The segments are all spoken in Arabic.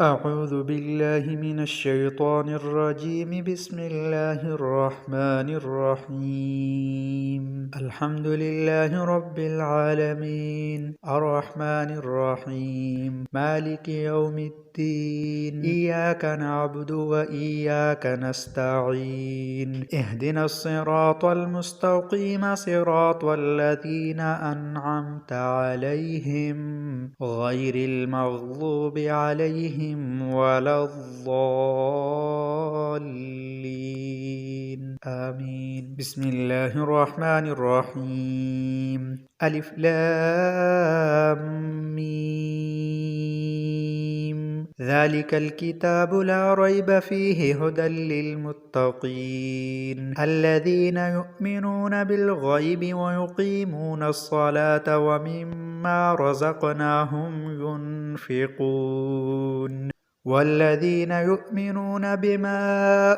أعوذ بالله من الشيطان الرجيم. بسم الله الرحمن الرحيم. الحمد لله رب العالمين، الرحمن الرحيم، مالك يوم الدين. إياك نعبد وإياك نستعين. اهدنا الصراط المستقيم، صراط الذين أنعمت عليهم غير المغضوب عليهم ولا الضالين، آمين. بسم الله الرحمن الرحيم. ألف لام ميم. ذلك الكتاب لا ريب فيه هدى للمتقين الذين يؤمنون بالغيب ويقيمون الصلاة ومما رزقناهم ينفقون والذين يؤمنون بما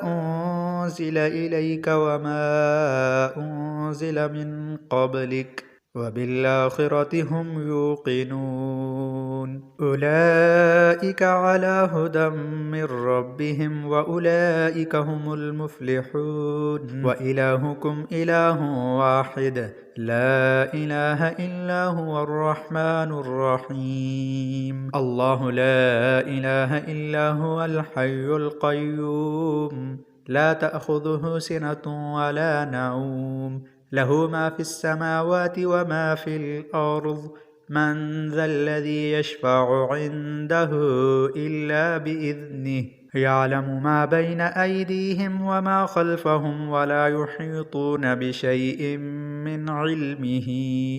أنزل إليك وما أنزل من قبلك وبالآخرة هم يوقنون أولئك على هدى من ربهم وأولئك هم المفلحون وإلهكم إله واحد لا إله إلا هو الرحمن الرحيم. الله لا إله إلا هو الحي القيوم لا تأخذه سنة ولا نوم له ما في السماوات وما في الأرض من ذا الذي يشفع عنده إلا بإذنه يعلم ما بين أيديهم وما خلفهم ولا يحيطون بشيء من علمه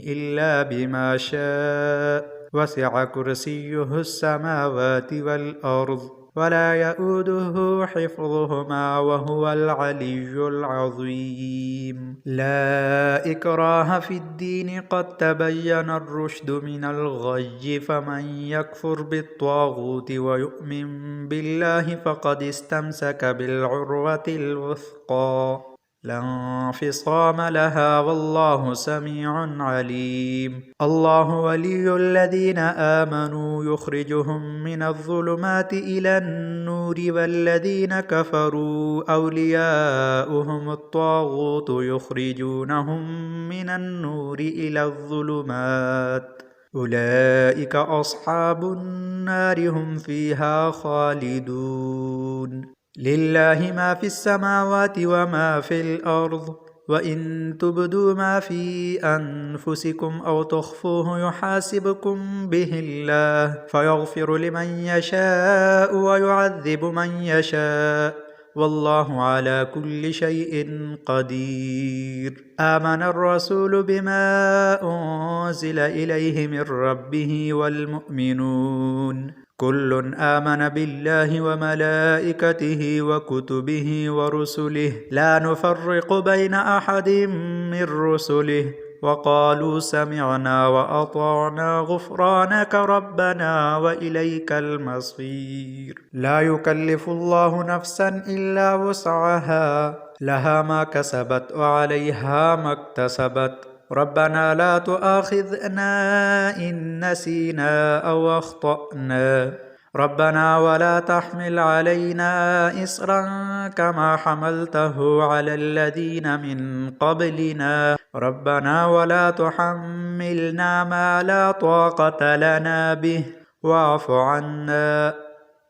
إلا بما شاء وسع كرسيه السماوات والأرض ولا يؤوده حفظهما وهو العلي العظيم. لا إكراه في الدين قد تبين الرشد من الغي فمن يكفر بالطاغوت ويؤمن بالله فقد استمسك بالعروة الوثقى لا انفصام لها والله سميع عليم. الله ولي الذين آمنوا يخرجهم من الظلمات إلى النور والذين كفروا أولياؤهم الطاغوت يخرجونهم من النور إلى الظلمات أولئك أصحاب النار هم فيها خالدون. لله ما في السماوات وما في الأرض وإن تبدوا ما في أنفسكم أو تخفوه يحاسبكم به الله فيغفر لمن يشاء ويعذب من يشاء والله على كل شيء قدير. آمن الرسول بما أنزل إليه من ربه والمؤمنون كل آمن بالله وملائكته وكتبه ورسله لا نفرق بين أحد من رسله وقالوا سمعنا وأطعنا غفرانك ربنا وإليك المصير. لا يكلف الله نفسا إلا وسعها لها ما كسبت وعليها ما اكتسبت ربنا لا تؤاخذنا إن نسينا أو أخطأنا ربنا ولا تحمل علينا إصرا كما حملته على الذين من قبلنا ربنا ولا تحملنا ما لا طاقة لنا به واعف عنا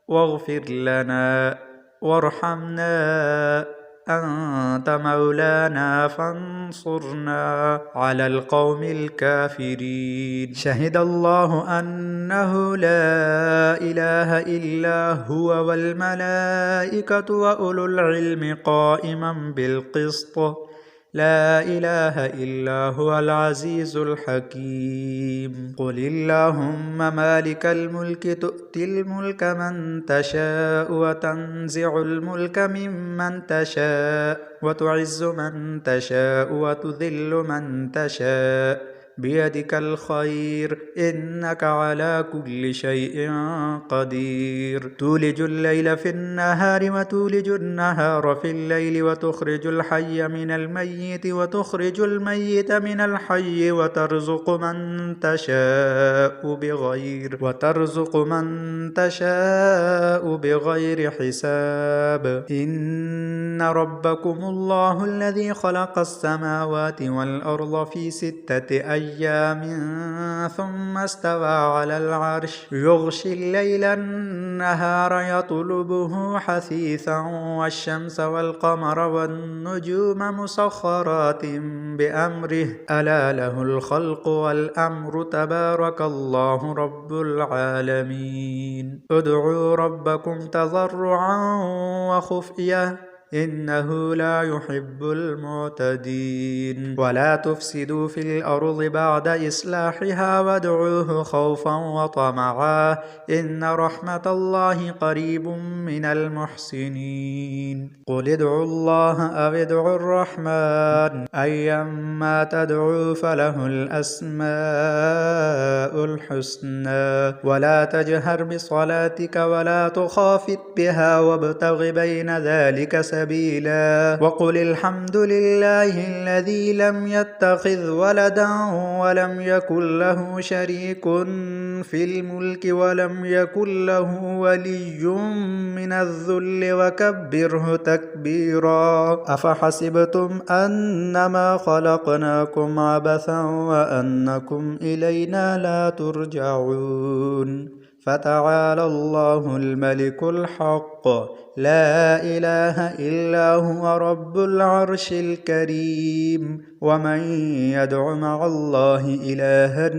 واغفر لنا وارحمنا أنت مولانا فانصرنا على القوم الكافرين. شهد الله أنه لا إله إلا هو والملائكة وأولو العلم قائما بالقسط لا إله إلا هو العزيز الحكيم. قل اللهم مالك الملك تؤتي الملك من تشاء وتنزع الملك ممن تشاء وتعز من تشاء وتذل من تشاء بيدك الخير إنك على كل شيء قدير تولج الليل في النهار وتولج النهار في الليل وتخرج الحي من الميت وتخرج الميت من الحي وترزق من تشاء بغير حساب إن ربكم الله الذي خلق السماوات والأرض في 6 أيام ثم استوى على العرش يغشي الليل النهار يطلبه حثيثا والشمس والقمر والنجوم مسخرات بأمره ألا له الخلق والأمر تبارك الله رب العالمين ادعوا ربكم تضرعا وخفية إنه لا يحب المعتدين ولا تفسدوا في الأرض بعد إصلاحها وادعوه خوفا وطمعا إن رحمة الله قريب من المحسنين قل ادعوا الله أو ادعوا الرحمن أيما تدعوا فله الأسماء الحسنى ولا تجهر بصلاتك ولا تخافت بها وابتغ بين ذلك سبيلا وقل الحمد لله الذي لم يتخذ ولدا ولم يكن له شريك في الملك ولم يكن له ولي من الذل وكبره تكبيرا أفحسبتم أنما خلقناكم عبثا وأنكم إلينا لا ترجعون فتعالى الله الملك الحق لا إله إلا هو رب العرش الكريم ومن يدع مع الله إلها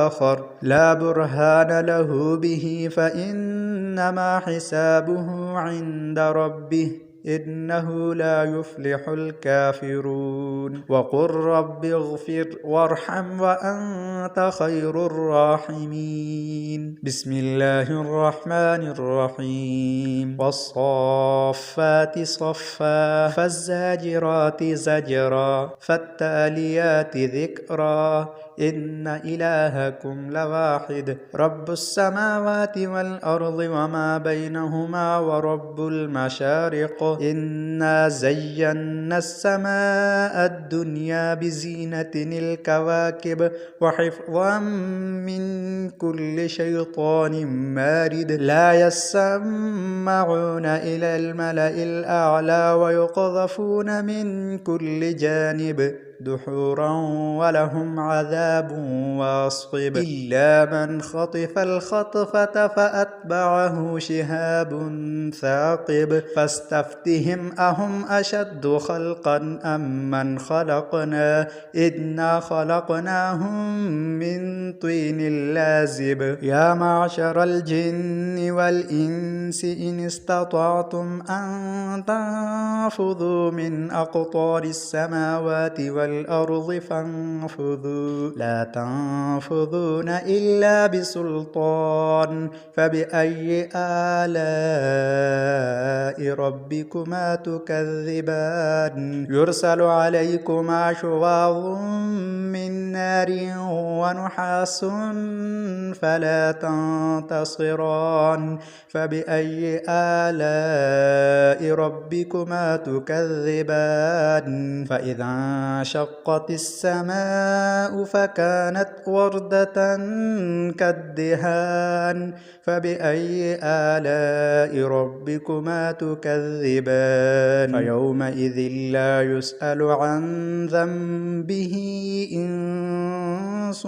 آخر لا برهان له به فإنما حسابه عند ربه إنه لا يفلح الكافرون وقل رب اغفر وارحم وأنت خير الراحمين بسم الله الرحمن الرحيم والصافات صفا فالزاجرات زجرا فالتاليات ذكرا إن إلهكم لواحد رب السماوات والأرض وما بينهما ورب المشارق إنا زينا السماء الدنيا بزينة الكواكب وحفظا من كل شيطان مارد لا يسمعون إلى الملأ الأعلى ويقذفون من كل جانب دحورا ولهم عذاب واصب إلا من خطف الخطفة فأتبعه شهاب ثاقب فاستفتهم أهم أشد خلقا أم من خلقنا إنا خلقناهم من طين لازب يا معشر الجن والإنس إن استطعتم أن تنفذوا من أقطار السماوات والأرض فانفذوا لا تنفذون إلا بسلطان فبأي آلاء ربكما تكذبان يرسل عليكما شواظ من نار ونحاس فلا تنتصران فبأي آلاء ربكما تكذبان فإذا انشقت السماء فكانت وردة كالدهان فبأي آلاء ربكما تكذبان فيومئذ لا يسأل عن ذنبه إنس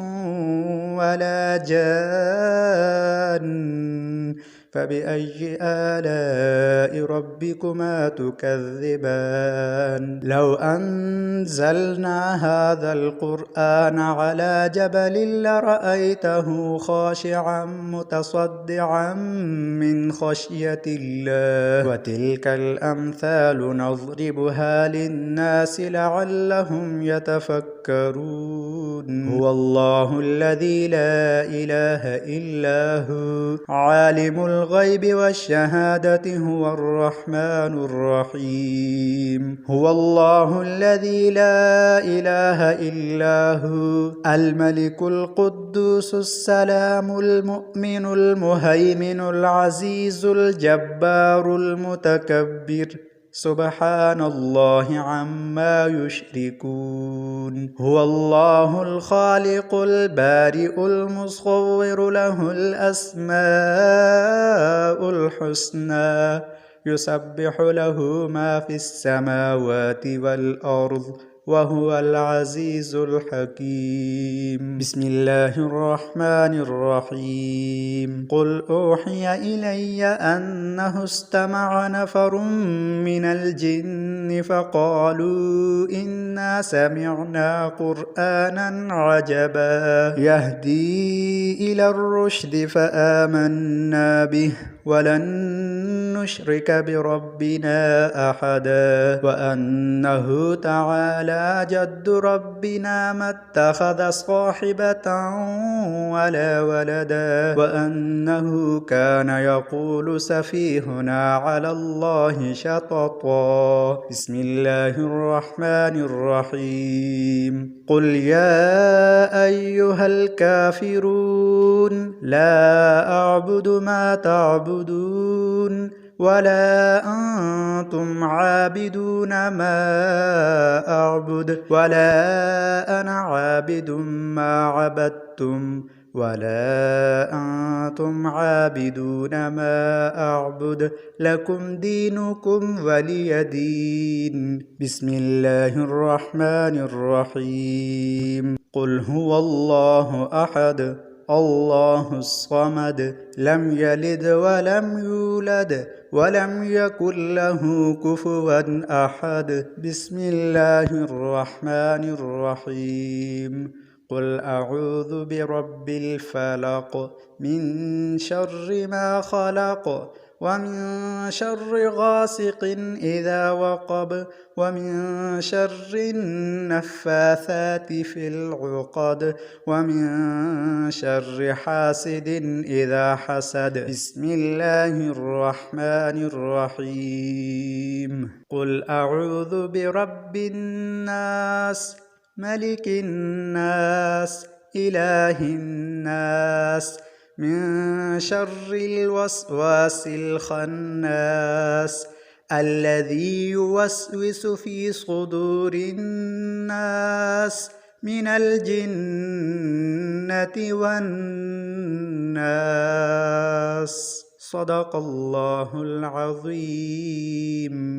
ولا جان فبأي آلاء ربكما تكذبان لو أنزلنا هذا القرآن على جبل لرأيته خاشعا متصدعا من خشية الله وتلك الأمثال نضربها للناس لعلهم يتفكرون هو الله الذي لا إله إلا هو عالم الغيب والشهادة هو الرحمن الرحيم. هو الله الذي لا إله إلا هو الملك القدوس السلام المؤمن المهيمن العزيز الجبار المتكبر سبحان الله عما يشركون. هو الله الخالق البارئ المصور له الأسماء الحسنى يسبح له ما في السماوات والأرض وهو العزيز الحكيم. بسم الله الرحمن الرحيم. قل أوحي إلي أنه استمع نفر من الجن فقالوا إنا سمعنا قرآنا عجبا يهدي إلى الرشد فآمنا به ولن نشرك بربنا أحدا وأنه تعالى جد ربنا ما اتخذ صاحبة ولا ولدا وأنه كان يقول سفيهنا على الله شططا. بسم الله الرحمن الرحيم. قل يا أيها الكافرون لا أعبد ما تعبدون ولا أنتم عابدون ما أعبد ولا أنا عابد ما عبدتم ولا أنتم عابدون ما أعبد لكم دينكم ولي دين. بسم الله الرحمن الرحيم. قل هو الله أحد الله الصمد لم يلد ولم يولد ولم يكن له كفوا أحد. بسم الله الرحمن الرحيم. قل أعوذ برب الفلق من شر ما خلق ومن شر غاسق إذا وقب ومن شر النفاثات في العقد ومن شر حاسد إذا حسد. بسم الله الرحمن الرحيم. قل أعوذ برب الناس ملك الناس إله الناس من شر الوسواس الخناس الذي يوسوس في صدور الناس من الجنة والناس. صدق الله العظيم.